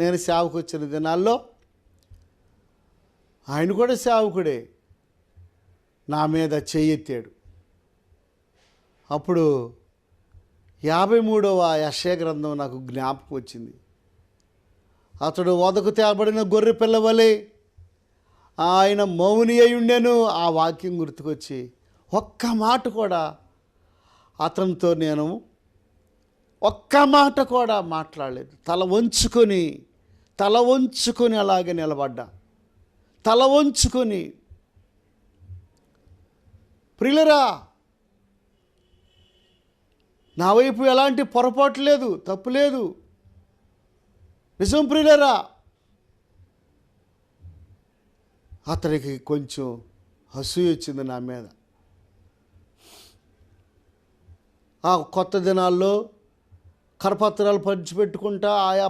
నేను సేవకు వచ్చిన దినాల్లో ఆయన కూడా సేవకుడే నా మీద చెయ్యెత్తాడు. అప్పుడు 53వ యెషయా గ్రంథం నాకు జ్ఞాపకం వచ్చింది. అతడు వదకు తేబడిన గొర్రె పిల్లవలే ఆయన మౌని అయి ఉండెను. ఆ వాక్యం గుర్తుకొచ్చి ఒక్క మాట కూడా అతనితో నేను ఒక్క మాట కూడా మాట్లాడలేదు. తల వంచుకొని అలాగే నిలబడ్డా. తల వంచుకొని. ప్రియులరా, నా వైపు ఎలాంటి పొరపాటు లేదు, తప్పు లేదు. నిజం ప్రియులరా. అతనికి కొంచెం అసూయ వచ్చింది నా మీద. ఆ కొత్త దినాల్లో కరపత్రాలు పంచిపెట్టుకుంటా ఆయా